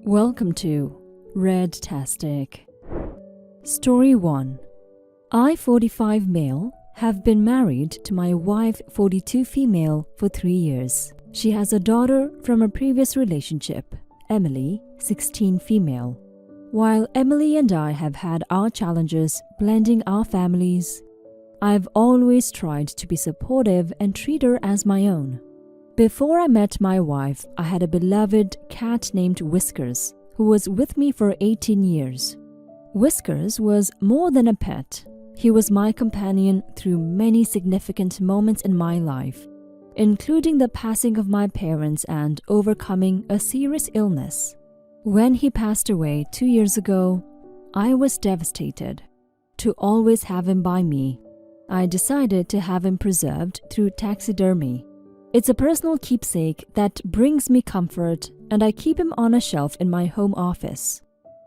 Welcome to Red-tastic. Story 1. I, 45 male, have been married to my wife, 42 female, for 3 years. She has a daughter from a previous relationship, Emily, 16 female. While Emily and I have had our challenges blending our families, I've always tried to be supportive and treat her as my own. Before I met my wife, I had a beloved cat named Whiskers, who was with me for 18 years. Whiskers was more than a pet. He was my companion through many significant moments in my life, including the passing of my parents and overcoming a serious illness. When he passed away 2 years ago, I was devastated. To always have him by me, I decided to have him preserved through taxidermy. It's a personal keepsake that brings me comfort, and I keep him on a shelf in my home office.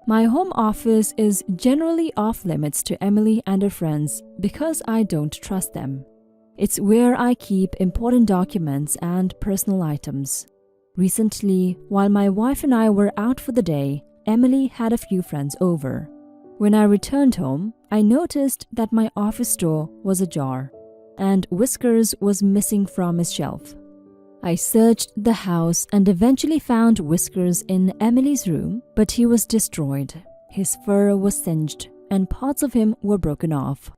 My home office is generally off limits to Emily and her friends because I don't trust them. It's where I keep important documents and personal items. Recently, while my wife and I were out for the day, Emily had a few friends over. When I returned home, I noticed that my office door was ajar, and Whiskers was missing from his shelf. I searched the house and eventually found Whiskers in Emily's room, but he was destroyed. His fur was singed and parts of him were broken off.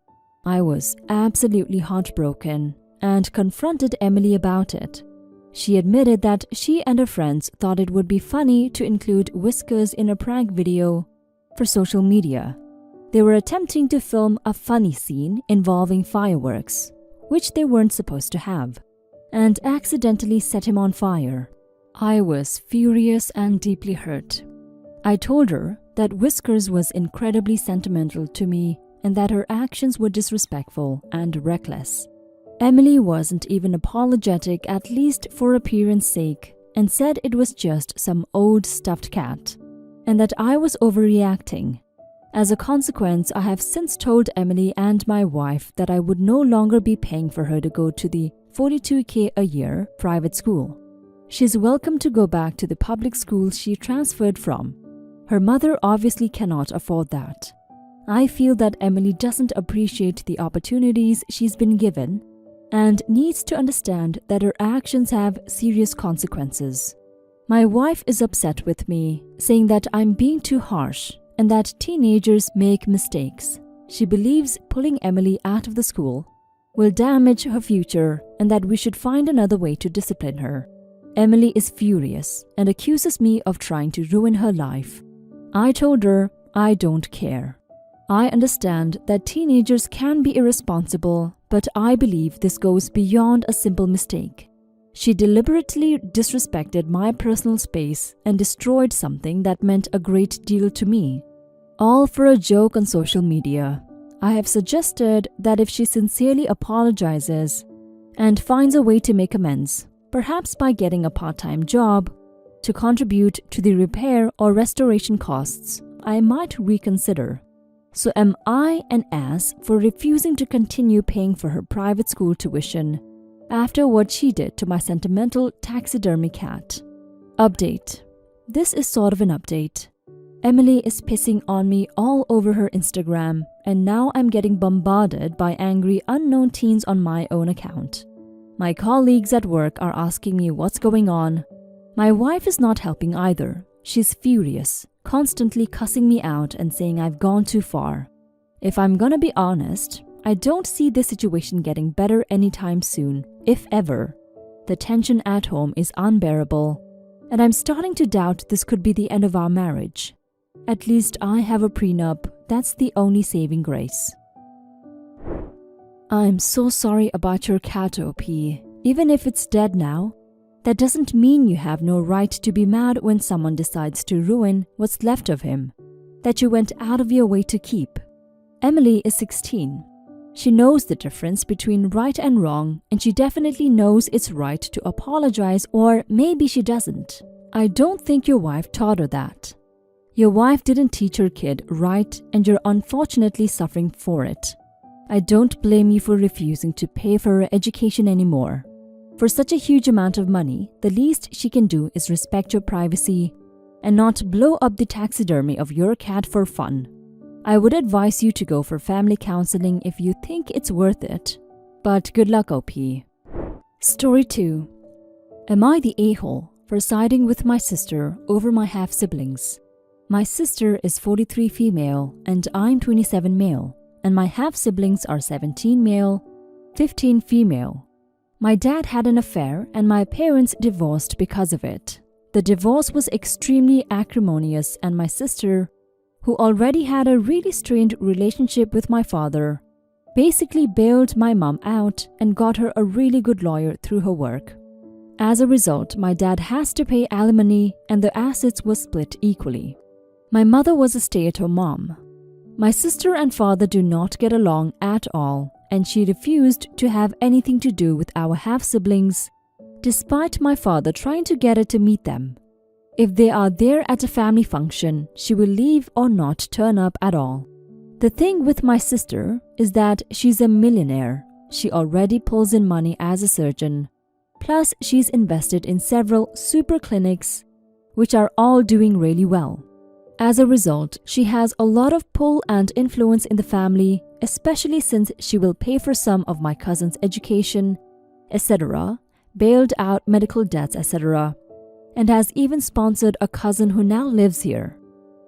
I was absolutely heartbroken and confronted Emily about it. She admitted that she and her friends thought it would be funny to include Whiskers in a prank video for social media. They were attempting to film a funny scene involving fireworks, which they weren't supposed to have, and accidentally set him on fire. I was furious and deeply hurt. I told her that Whiskers was incredibly sentimental to me and that her actions were disrespectful and reckless. Emily wasn't even apologetic, at least for appearance sake, and said it was just some old stuffed cat, and that I was overreacting. As a consequence, I have since told Emily and my wife that I would no longer be paying for her to go to the $42,000 a year private school. She's welcome to go back to the public school she transferred from. Her mother obviously cannot afford that. I feel that Emily doesn't appreciate the opportunities she's been given and needs to understand that her actions have serious consequences. My wife is upset with me, saying that I'm being too harsh and that teenagers make mistakes. She believes pulling Emily out of the school will damage her future and that we should find another way to discipline her. Emily is furious and accuses me of trying to ruin her life. I told her I don't care. I understand that teenagers can be irresponsible, but I believe this goes beyond a simple mistake. She deliberately disrespected my personal space and destroyed something that meant a great deal to me, all for a joke on social media. I have suggested that if she sincerely apologizes and finds a way to make amends, perhaps by getting a part-time job to contribute to the repair or restoration costs, I might reconsider. So am I an ass for refusing to continue paying for her private school tuition after what she did to my sentimental taxidermy cat? Update. This is sort of an update. Emily is pissing on me all over her Instagram, and now I'm getting bombarded by angry unknown teens on my own account. My colleagues at work are asking me what's going on. My wife is not helping either. She's furious, constantly cussing me out and saying I've gone too far. If I'm gonna be honest, I don't see this situation getting better anytime soon, if ever. The tension at home is unbearable, and I'm starting to doubt this could be the end of our marriage. At least I have a prenup. That's the only saving grace. I'm so sorry about your cat, OP. Even if it's dead now, that doesn't mean you have no right to be mad when someone decides to ruin what's left of him, that you went out of your way to keep. Emily is 16. She knows the difference between right and wrong, and she definitely knows it's right to apologize, or maybe she doesn't. I don't think your wife taught her that. Your wife didn't teach her kid right, and you're unfortunately suffering for it. I don't blame you for refusing to pay for her education anymore. For such a huge amount of money, the least she can do is respect your privacy and not blow up the taxidermy of your cat for fun. I would advise you to go for family counseling if you think it's worth it. But good luck, OP. Story 2. Am I the a-hole for siding with my sister over my half-siblings? My sister is 43 female and I'm 27 male, and my half-siblings are 17 male, 15 female. My dad had an affair and my parents divorced because of it. The divorce was extremely acrimonious, and my sister, who already had a really strained relationship with my father, basically bailed my mom out and got her a really good lawyer through her work. As a result, my dad has to pay alimony and the assets were split equally. My mother was a stay-at-home mom. My sister and father do not get along at all, and she refused to have anything to do with our half-siblings, despite my father trying to get her to meet them. If they are there at a family function, she will leave or not turn up at all. The thing with my sister is that she's a millionaire. She already pulls in money as a surgeon. Plus, she's invested in several super clinics, which are all doing really well. As a result, she has a lot of pull and influence in the family, especially since she will pay for some of my cousin's education, etc., bailed out medical debts, etc., and has even sponsored a cousin who now lives here.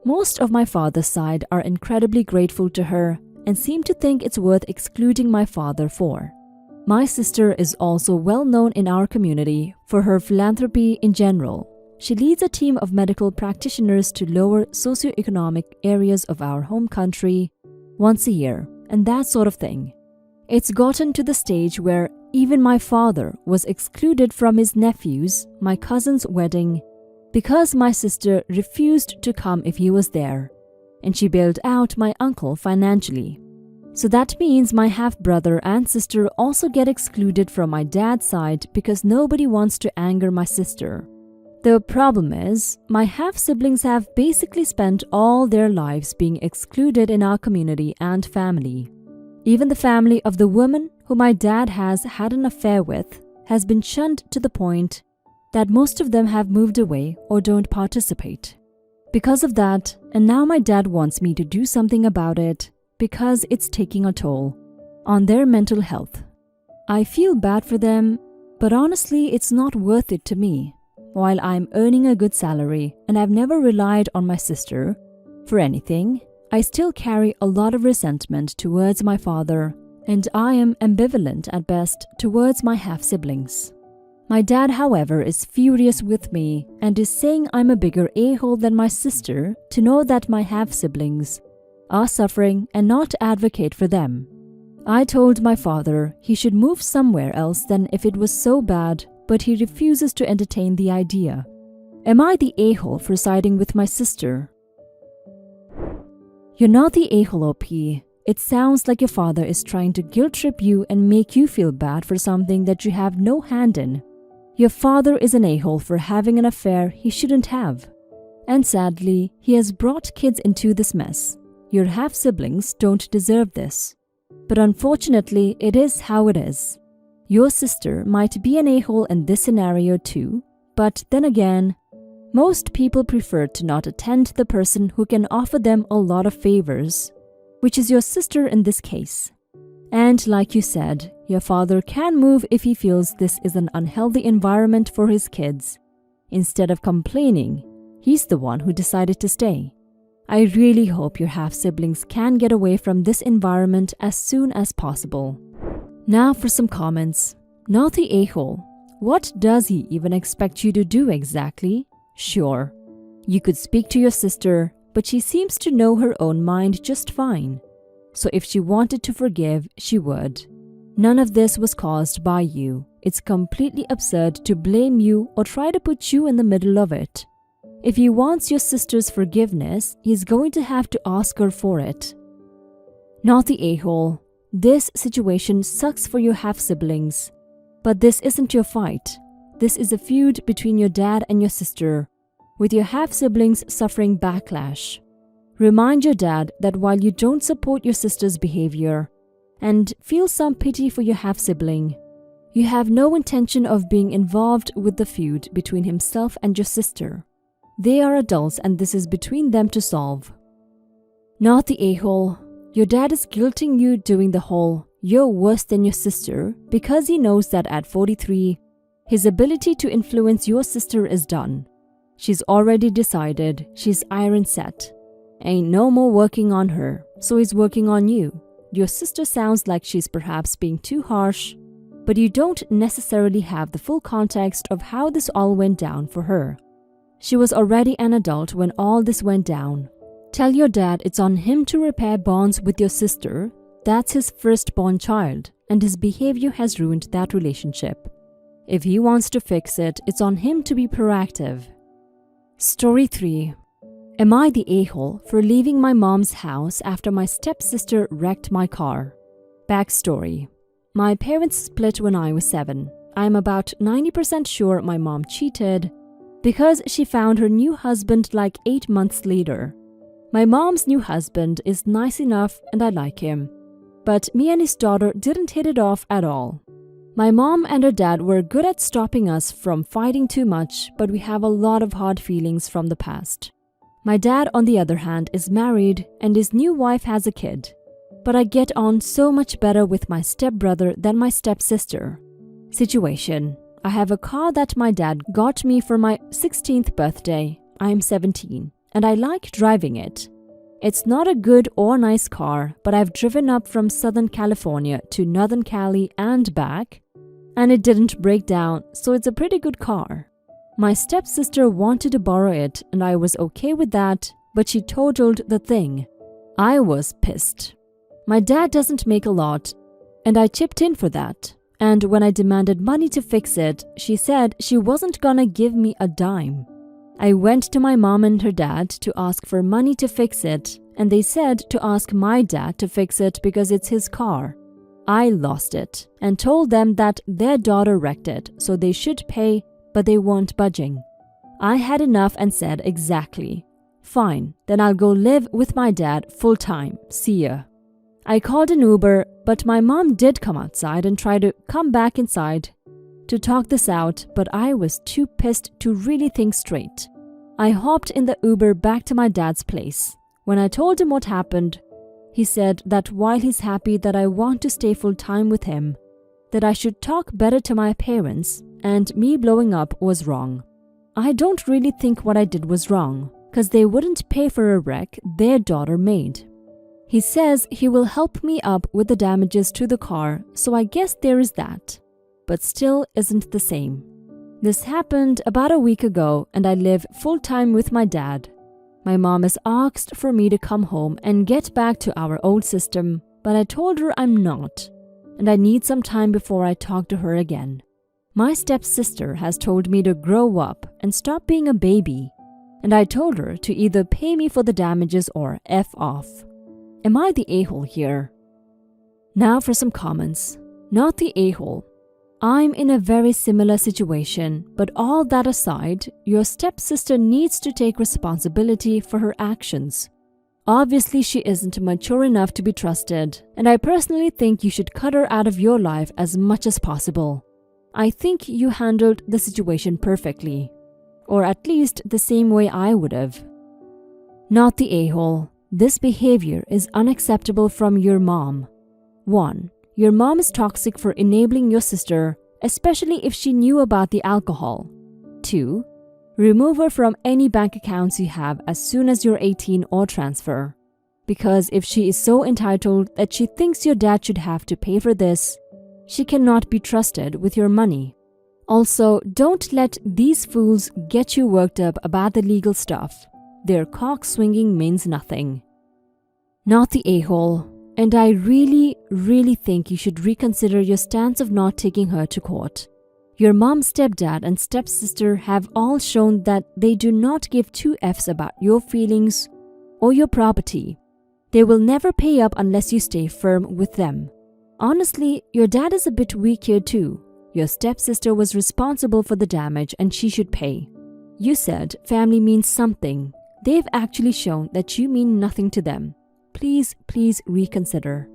Most of my father's side are incredibly grateful to her and seem to think it's worth excluding my father for. My sister is also well known in our community for her philanthropy in general. She leads a team of medical practitioners to lower socioeconomic areas of our home country once a year, and that sort of thing. It's gotten to the stage where even my father was excluded from his nephew's, my cousin's wedding, because my sister refused to come if he was there, and she bailed out my uncle financially. So that means my half-brother and sister also get excluded from my dad's side because nobody wants to anger my sister. The problem is, my half-siblings have basically spent all their lives being excluded in our community and family. Even the family of the woman who my dad has had an affair with has been shunned to the point that most of them have moved away or don't participate. Because of that, and now my dad wants me to do something about it because it's taking a toll on their mental health. I feel bad for them, but honestly, it's not worth it to me. While I'm earning a good salary and I've never relied on my sister for anything, I still carry a lot of resentment towards my father, and I am ambivalent at best towards my half-siblings. My dad, however, is furious with me and is saying I'm a bigger a-hole than my sister to know that my half-siblings are suffering and not advocate for them. I told my father he should move somewhere else than if it was so bad, but he refuses to entertain the idea. Am I the a-hole for siding with my sister? You're not the a-hole, OP. It sounds like your father is trying to guilt-trip you and make you feel bad for something that you have no hand in. Your father is an a-hole for having an affair he shouldn't have. And sadly, he has brought kids into this mess. Your half-siblings don't deserve this. But unfortunately, it is how it is. Your sister might be an a-hole in this scenario too, but then again, most people prefer to not attend the person who can offer them a lot of favors, which is your sister in this case. And like you said, your father can move if he feels this is an unhealthy environment for his kids. Instead of complaining, he's the one who decided to stay. I really hope your half-siblings can get away from this environment as soon as possible. Now for some comments. Not the a-hole. What does he even expect you to do exactly? Sure, you could speak to your sister, but she seems to know her own mind just fine. So if she wanted to forgive, she would. None of this was caused by you. It's completely absurd to blame you or try to put you in the middle of it. If he wants your sister's forgiveness, he's going to have to ask her for it. Not the a-hole. This situation sucks for your half-siblings. But this isn't your fight. This is a feud between your dad and your sister, with your half-siblings suffering backlash. Remind your dad that while you don't support your sister's behavior and feel some pity for your half-sibling, you have no intention of being involved with the feud between himself and your sister. They are adults and this is between them to solve. Not the a-hole. Your dad is guilting you doing the whole "you're worse than your sister" because he knows that at 43, his ability to influence your sister is done. She's already decided, she's iron set. Ain't no more working on her, so he's working on you. Your sister sounds like she's perhaps being too harsh, but you don't necessarily have the full context of how this all went down for her. She was already an adult when all this went down. Tell your dad it's on him to repair bonds with your sister. That's his firstborn child, and his behavior has ruined that relationship. If he wants to fix it, it's on him to be proactive. Story 3. Am I the a-hole for leaving my mom's house after my stepsister wrecked my car? Backstory. My parents split when I was 7. I am about 90% sure my mom cheated because she found her new husband like 8 months later. My mom's new husband is nice enough and I like him, but me and his daughter didn't hit it off at all. My mom and her dad were good at stopping us from fighting too much, but we have a lot of hard feelings from the past. My dad, on the other hand, is married and his new wife has a kid. But I get on so much better with my stepbrother than my stepsister. Situation. I have a car that my dad got me for my 16th birthday. I am 17 and I like driving it. It's not a good or nice car, but I've driven up from Southern California to Northern Cali and back, and it didn't break down, so it's a pretty good car. My stepsister wanted to borrow it and I was okay with that, but she totaled the thing. I was pissed. My dad doesn't make a lot, and I chipped in for that. And when I demanded money to fix it, she said she wasn't gonna give me a dime. I went to my mom and her dad to ask for money to fix it, and they said to ask my dad to fix it because it's his car. I lost it and told them that their daughter wrecked it, so they should pay, but they weren't budging. I had enough and said exactly. Fine, then I'll go live with my dad full time. See ya. I called an Uber, but my mom did come outside and try to come back inside to talk this out, but I was too pissed to really think straight. I hopped in the Uber back to my dad's place. When I told him what happened, he said that while he's happy that I want to stay full time with him, that I should talk better to my parents, and me blowing up was wrong. I don't really think what I did was wrong, because they wouldn't pay for a wreck their daughter made. He says he will help me up with the damages to the car, so I guess there is that, but still isn't the same. This happened about a week ago and I live full-time with my dad. My mom has asked for me to come home and get back to our old system, but I told her I'm not, and I need some time before I talk to her again. My stepsister has told me to grow up and stop being a baby, and I told her to either pay me for the damages or F off. Am I the a-hole here? Now for some comments. Not the a-hole. I'm in a very similar situation, but all that aside, your stepsister needs to take responsibility for her actions. Obviously, she isn't mature enough to be trusted, and I personally think you should cut her out of your life as much as possible. I think you handled the situation perfectly, or at least the same way I would have. Not the a-hole. This behavior is unacceptable from your mom. 1. Your mom is toxic for enabling your sister, especially if she knew about the alcohol. 2. Remove her from any bank accounts you have as soon as you're 18 or transfer. Because if she is so entitled that she thinks your dad should have to pay for this, she cannot be trusted with your money. Also, don't let these fools get you worked up about the legal stuff. Their cock swinging means nothing. Not the a-hole. And I really think you should reconsider your stance of not taking her to court. Your mom, stepdad, and stepsister have all shown that they do not give two Fs about your feelings or your property. They will never pay up unless you stay firm with them. Honestly, your dad is a bit weak here too. Your stepsister was responsible for the damage and she should pay. You said family means something. They've actually shown that you mean nothing to them. Please reconsider.